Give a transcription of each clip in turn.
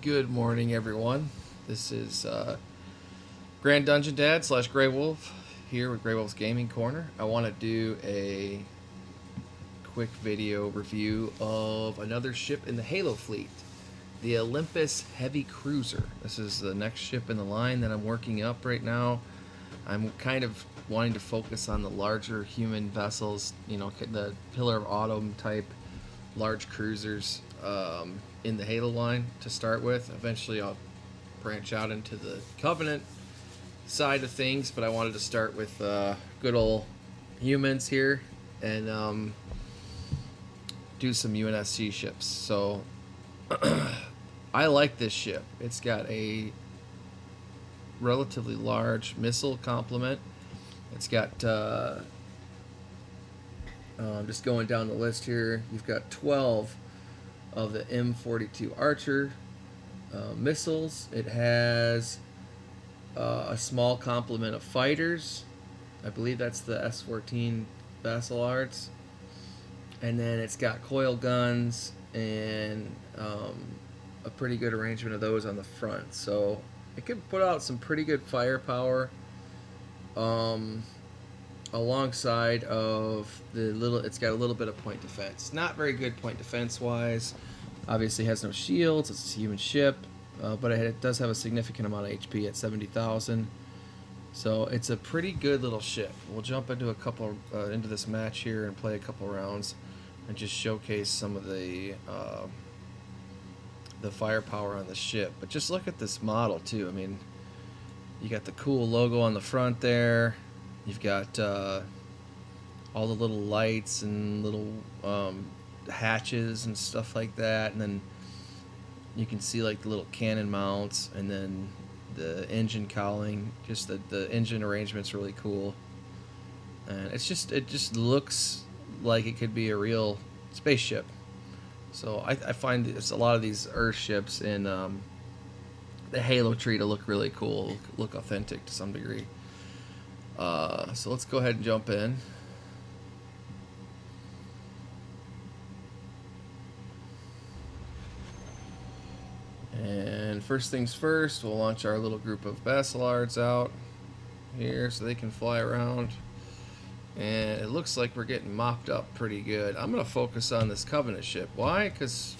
Good morning, everyone. This is Grand Dungeon Dad / Grey Wolf here with Grey Wolf's Gaming Corner. I want to do a quick video review of another ship in the Halo fleet, the Olympus Heavy Cruiser. This is the next ship in the line that I'm working up right now. I'm kind of wanting to focus on the larger human vessels, the Pillar of Autumn type large cruisers in the Halo line to start with. Eventually I'll branch out into the Covenant side of things, but I wanted to start with good old humans here and do some UNSC ships. So I like this ship. It's got a relatively large missile complement. It's got just going down the list here, you've got 12 of the M42 Archer missiles. It has a small complement of fighters. I believe that's the S-14 Basillards. And then it's got coil guns and a pretty good arrangement of those on the front. So it can put out some pretty good firepower. Alongside of it's got a little bit of point defense. Not very good point defense wise. Obviously has no shields. It's a human ship, but it does have a significant amount of HP at 70,000. So it's a pretty good little ship. We'll jump into into this match here and play a couple rounds and just showcase some of the firepower on the ship. But just look at this model too. I mean, you got the cool logo on the front there. You've got all the little lights and little hatches and stuff like that, and then you can see like the little cannon mounts, and then the engine cowling. Just the engine arrangement's really cool, and it just looks like it could be a real spaceship. So I find a lot of these Earth ships in the Halo tree to look really cool, look authentic to some degree. So let's go ahead and jump in. And first things first, we'll launch our little group of Basillards out here so they can fly around. And it looks like we're getting mopped up pretty good. I'm going to focus on this Covenant ship. Why? Because,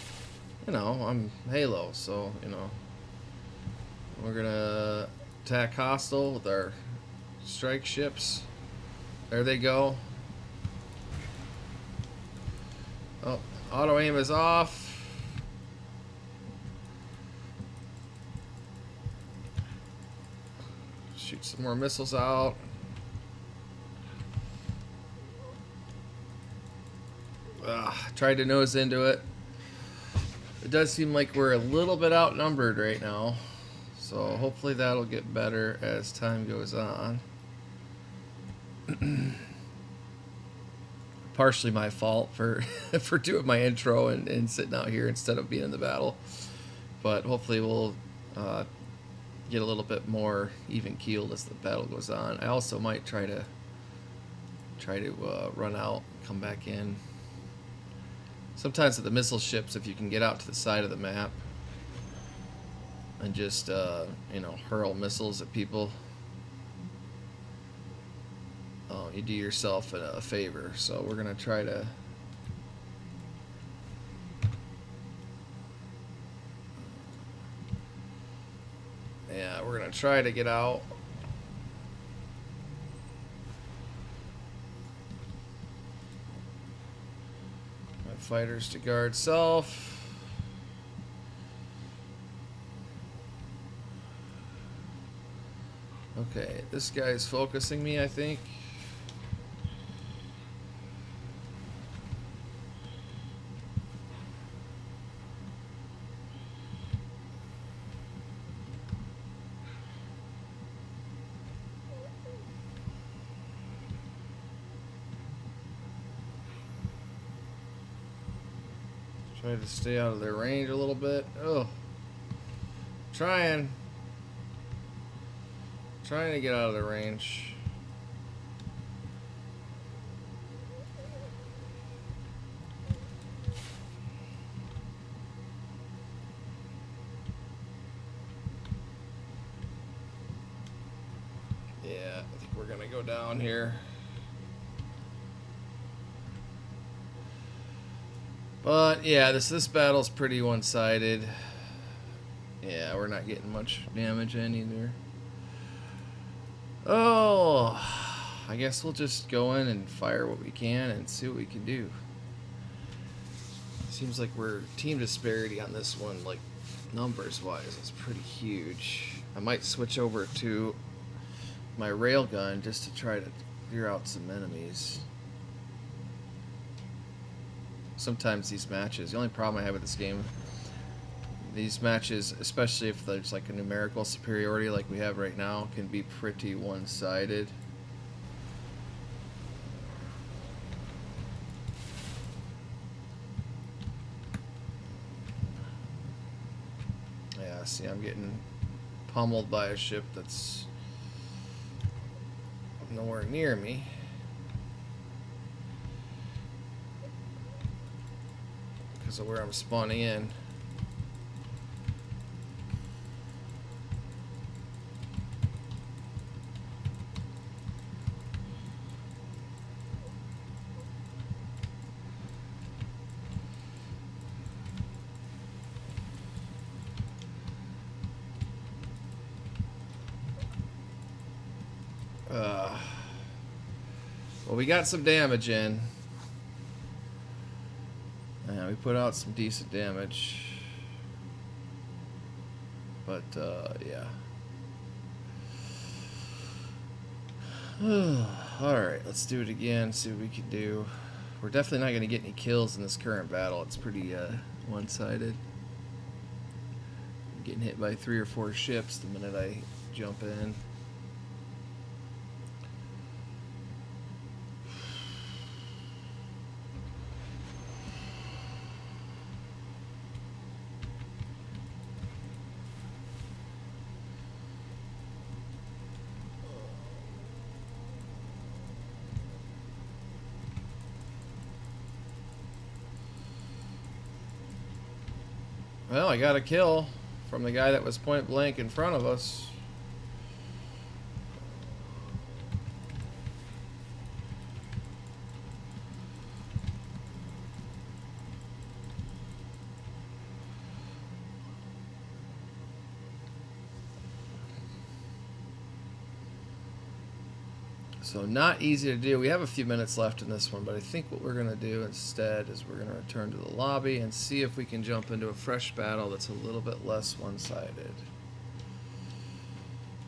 I'm Halo, so, we're going to attack hostile with our strike ships. There they go. Oh, auto aim is off. Shoot some more missiles out. Tried to nose into it. It does seem like we're a little bit outnumbered right now, so hopefully that'll get better as time goes on. Partially my fault for doing my intro and sitting out here instead of being in the battle, but hopefully we'll get a little bit more even keeled as the battle goes on. I also might try to run out, come back in. Sometimes with the missile ships, if you can get out to the side of the map and just hurl missiles at people, you do yourself a favor. So we're gonna try to get out. My fighters to guard self. Okay, this guy's focusing me, I think. Try to stay out of their range a little bit. Oh, trying to get out of their range. go down here. But yeah, this battle's pretty one-sided. Yeah, we're not getting much damage in either. Oh, I guess we'll just go in and fire what we can and see what we can do. Seems like we're team disparity on this one, like numbers-wise, is pretty huge. I might switch over to my railgun just to try to clear out some enemies. Sometimes these matches, the only problem I have with this game, these matches, especially if there's like a numerical superiority like we have right now, can be pretty one-sided. Yeah, see, I'm getting pummeled by a ship that's nowhere near me. Because of where I'm spawning in. Well, we got some damage in. Yeah, we put out some decent damage. But, yeah. Alright, let's do it again, see what we can do. We're definitely not going to get any kills in this current battle. It's pretty one-sided. I'm getting hit by 3 or 4 ships the minute I jump in. Well, I got a kill from the guy that was point blank in front of us. So not easy to do. We have a few minutes left in this one, but I think what we're going to do instead is we're going to return to the lobby and see if we can jump into a fresh battle that's a little bit less one-sided.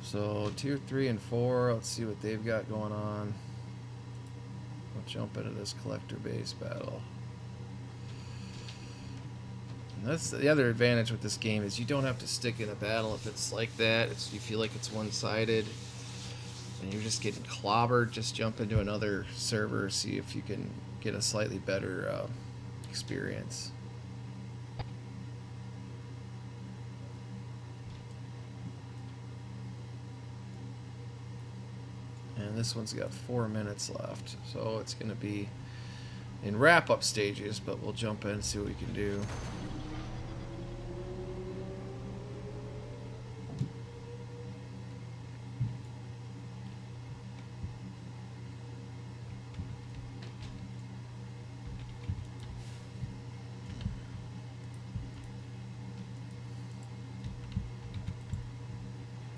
So tier 3 and 4, let's see what they've got going on. We'll jump into this collector base battle. And that's the other advantage with this game, is you don't have to stick in a battle if it's like that. You feel like it's one-sided and you're just getting clobbered. Just jump into another server, see if you can get a slightly better experience. And this one's got 4 minutes left, so it's going to be in wrap-up stages, but we'll jump in and see what we can do.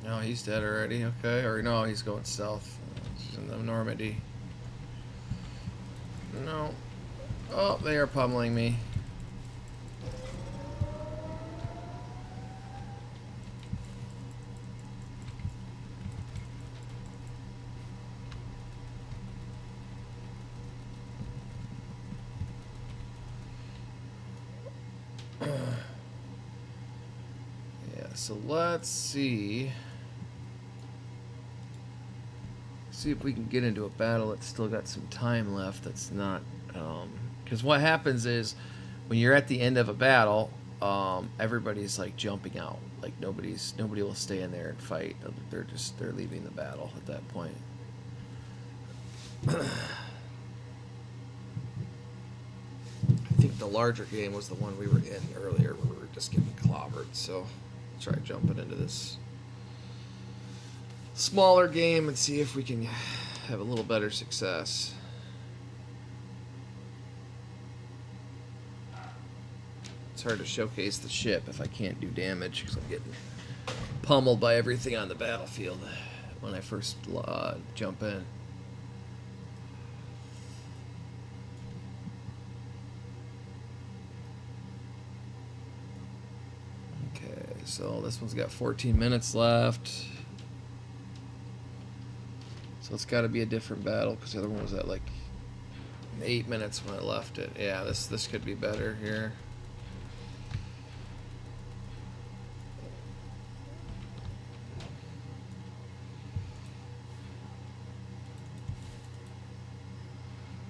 No, he's dead already, okay. Or no, he's going south. He's in the Normandy. No. Oh, they are pummeling me. Yeah, so let's see. See if we can get into a battle that's still got some time left. That's not, because what happens is when you're at the end of a battle, everybody's like jumping out. Like nobody will stay in there and fight. They're leaving the battle at that point. I think the larger game was the one we were in earlier, where we were just getting clobbered. So I'll try jumping into this smaller game and see if we can have a little better success. It's hard to showcase the ship if I can't do damage because I'm getting pummeled by everything on the battlefield when I first jump in. Okay, so this one's got 14 minutes left. So it's got to be a different battle because the other one was at like 8 minutes when I left it. Yeah, this could be better here.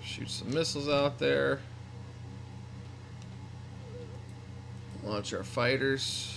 Shoot some missiles out there. Launch our fighters.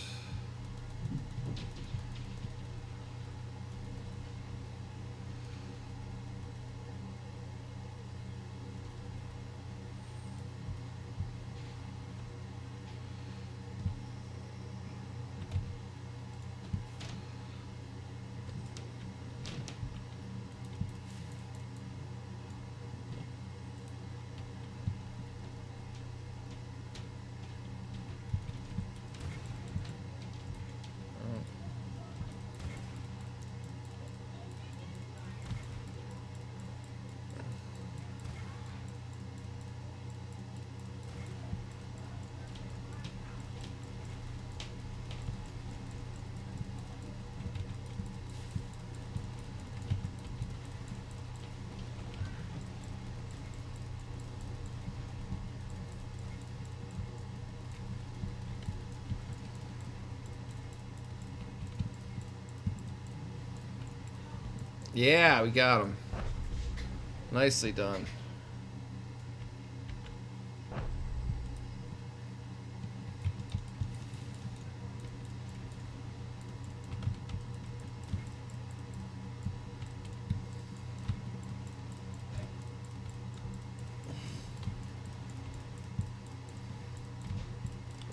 Yeah, we got him. Nicely done.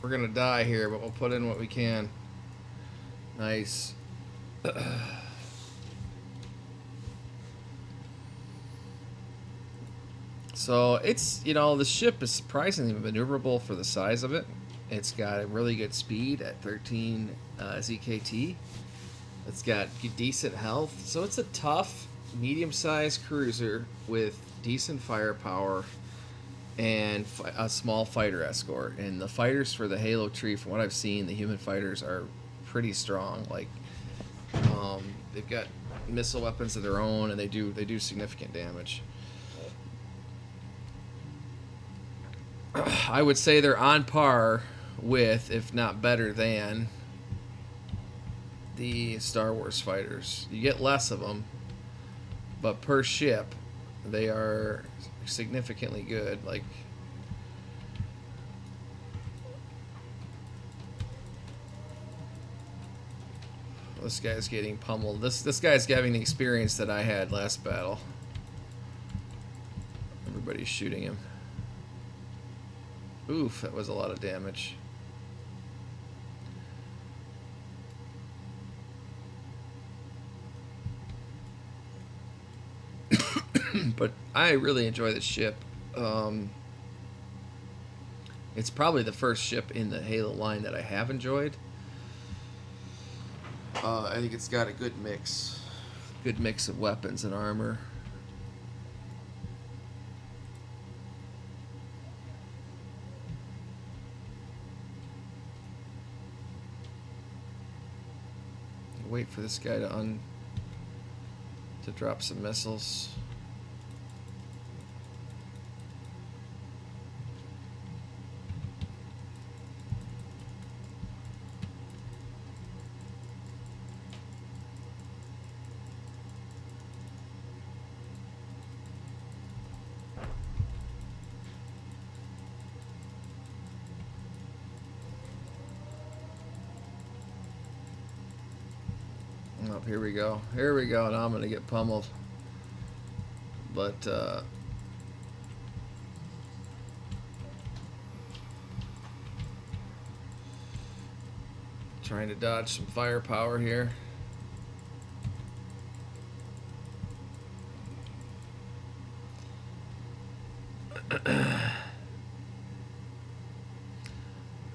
We're gonna die here, but we'll put in what we can. Nice. So it's, you know, the ship is surprisingly maneuverable for the size of it. It's got a really good speed at 13 ZKT. It's got decent health. So it's a tough, medium-sized cruiser with decent firepower and a small fighter escort. And the fighters for the Halo tree, from what I've seen, the human fighters are pretty strong. Like, they've got missile weapons of their own, and they do significant damage. I would say they're on par with, if not better than, the Star Wars fighters. You get less of them, but per ship, they are significantly good. Like, this guy's getting pummeled. This guy's having the experience that I had last battle. Everybody's shooting him. Oof, that was a lot of damage. But I really enjoy this ship. It's probably the first ship in the Halo line that I have enjoyed. I think it's got a good mix of weapons and armor. Wait for this guy to drop some missiles. Oh, here we go. Here we go. Now I'm going to get pummeled. But, trying to dodge some firepower here.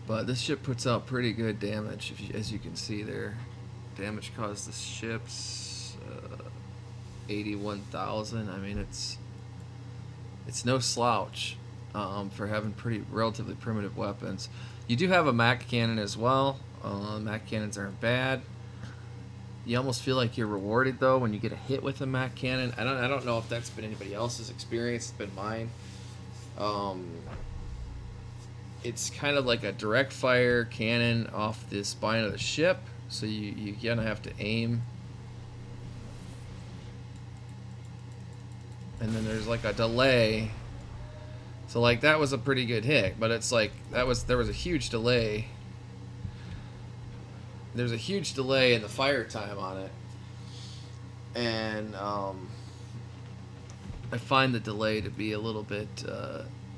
But this ship puts out pretty good damage, as you can see there. Damage caused the ship's 81,000. I mean, it's no slouch for having relatively primitive weapons. You do have a Mac cannon as well. Mac cannons aren't bad. You almost feel like you're rewarded though when you get a hit with a Mac cannon. I don't know if that's been anybody else's experience. It's been mine. It's kind of like a direct fire cannon off the spine of the ship, so you kind of have to aim. And then there's like a delay. So like that was a pretty good hit, but it's like there was a huge delay. There's a huge delay in the fire time on it. And I find the delay to be a little bit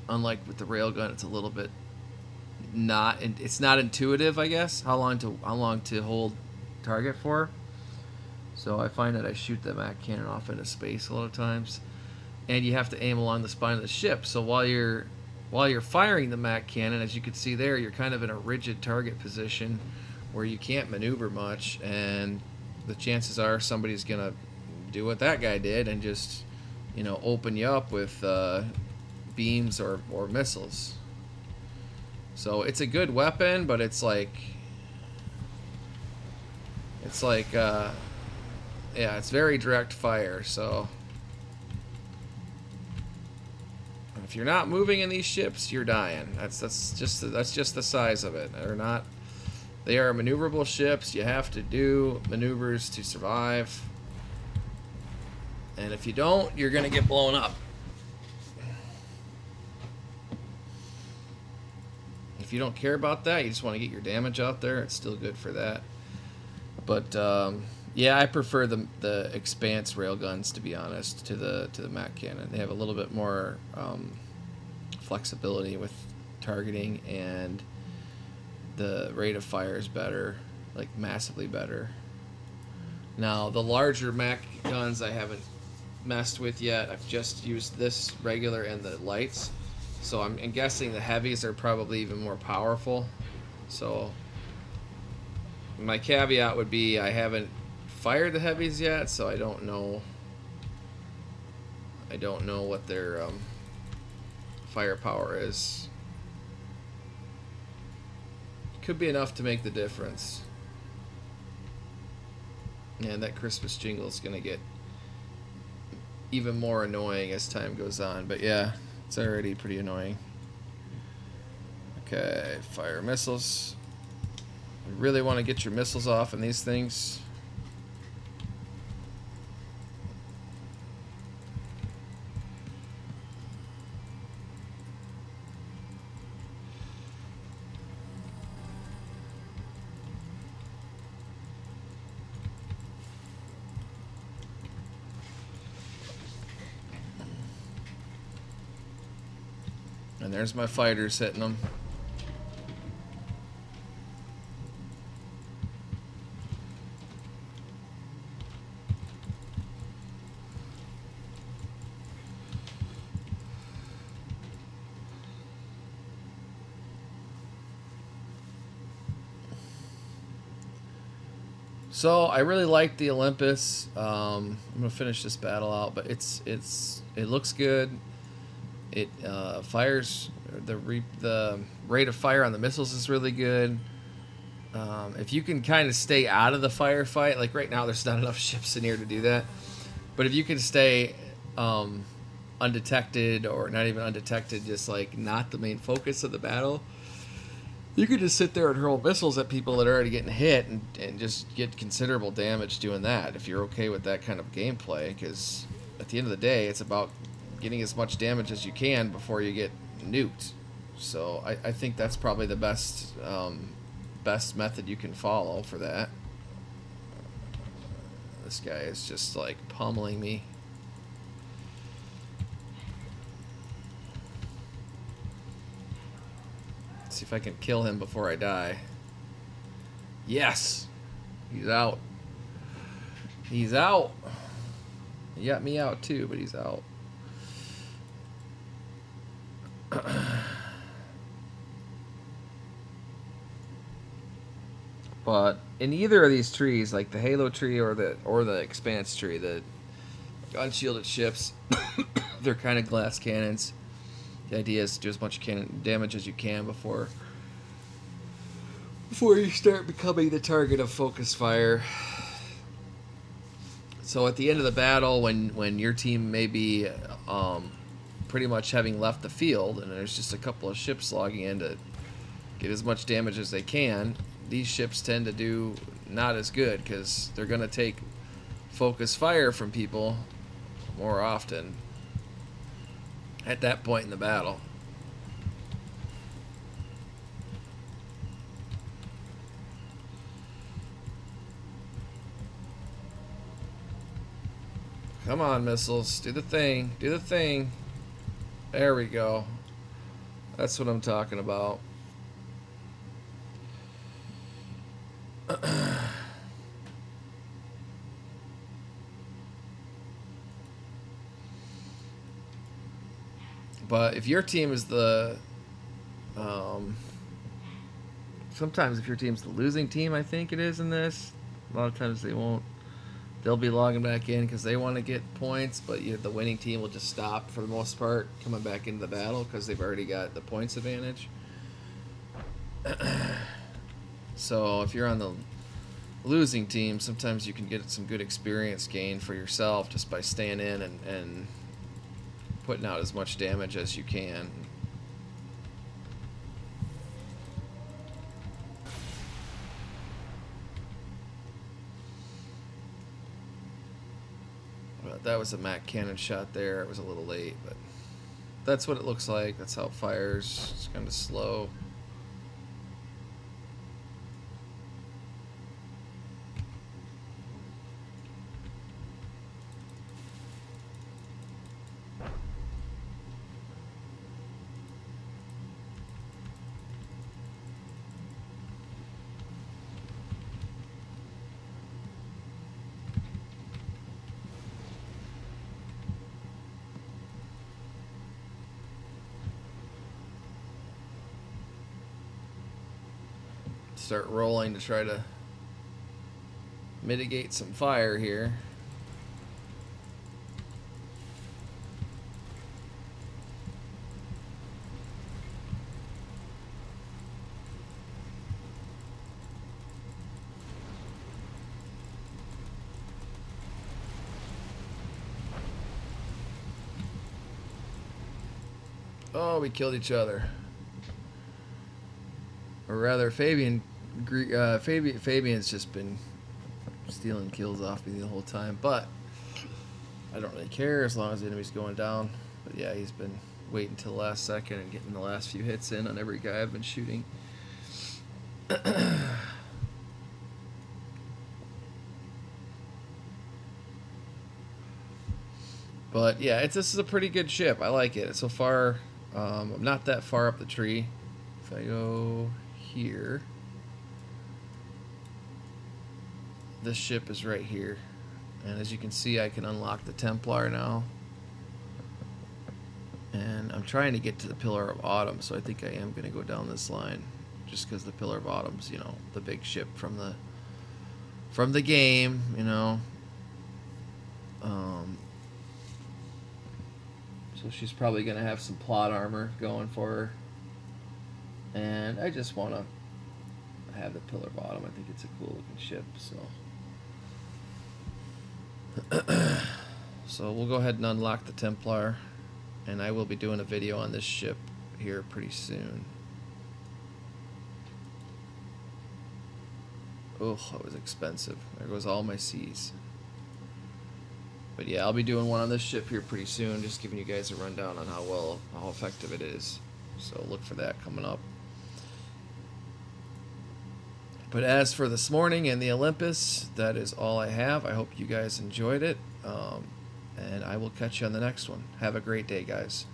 unlike with the railgun, it's a little bit it's not intuitive, I guess, how long to hold target for. So I find that I shoot the Mac cannon off into space a lot of times, and you have to aim along the spine of the ship. So while you're firing the Mac cannon, as you can see there, you're kind of in a rigid target position where you can't maneuver much, and the chances are somebody's gonna do what that guy did and just, open you up with beams or missiles. So it's a good weapon, but it's very direct fire. So if you're not moving in these ships, you're dying. That's just the size of it. They are maneuverable ships. You have to do maneuvers to survive. And if you don't, you're going to get blown up. If you don't care about that, you just want to get your damage out there, it's still good for that. But yeah, I prefer the Expanse railguns, to be honest, to the Mac cannon. They have a little bit more flexibility with targeting, and the rate of fire is better, like massively better. Now, the larger Mac guns I haven't messed with yet. I've just used this regular and the lights. So I'm guessing the heavies are probably even more powerful. So my caveat would be I haven't fired the heavies yet, so I don't know what their firepower is. Could be enough to make the difference. And that Christmas jingle is going to get even more annoying as time goes on. But yeah, it's already pretty annoying. Okay, fire missiles. You really want to get your missiles off in these things. And there's my fighters hitting them. So I really like the Olympus. I'm gonna finish this battle out, but it looks good. It fires, the rate of fire on the missiles is really good. If you can kind of stay out of the firefight, like right now there's not enough ships in here to do that, but if you can stay undetected, or not even undetected, just like not the main focus of the battle, you could just sit there and hurl missiles at people that are already getting hit and just get considerable damage doing that, if you're okay with that kind of gameplay, because at the end of the day, it's about getting as much damage as you can before you get nuked. So I think that's probably the best method you can follow for that. This guy is just like pummeling me. Let's see if I can kill him before I die. Yes! He's out. He's out! He got me out too, but he's out. But in either of these trees, like the Halo tree or the Expanse tree, the unshielded ships, they're kind of glass cannons. The idea is to do as much damage as you can before you start becoming the target of focus fire. So at the end of the battle, when your team may be pretty much having left the field, and there's just a couple of ships logging in to get as much damage as they can, these ships tend to do not as good because they're going to take focus fire from people more often at that point in the battle. Come on, missiles. Do the thing. Do the thing. There we go. That's what I'm talking about. But if your team is the... sometimes if your team's the losing team, I think it is in this, a lot of times they won't. They'll be logging back in because they want to get points, but the winning team will just stop for the most part coming back into the battle because they've already got the points advantage. So if you're on the losing team, sometimes you can get some good experience gain for yourself just by staying in and putting out as much damage as you can. That was a Mac cannon shot there. It was a little late, but that's what it looks like. That's how it fires. It's kind of slow. Start rolling to try to mitigate some fire here. Oh, we killed each other. Or rather, Fabian's just been stealing kills off me the whole time, but I don't really care as long as the enemy's going down. But yeah, he's been waiting till the last second and getting the last few hits in on every guy I've been shooting. But yeah, this is a pretty good ship. I like it. So far, I'm not that far up the tree. If I go here, this ship is right here, and as you can see, I can unlock the Templar now, and I'm trying to get to the Pillar of Autumn, so I think I am going to go down this line just because the Pillar of Autumn's, the big ship from the game, so she's probably going to have some plot armor going for her, and I just want to have the Pillar of Autumn. I think it's a cool looking ship, so we'll go ahead and unlock the Templar, and I will be doing a video on this ship here pretty soon. Oh, that was expensive. There goes all my C's. But yeah, I'll be doing one on this ship here pretty soon, just giving you guys a rundown on how effective it is. So look for that coming up. But as for this morning and the Olympus, that is all I have. I hope you guys enjoyed it, and I will catch you on the next one. Have a great day, guys.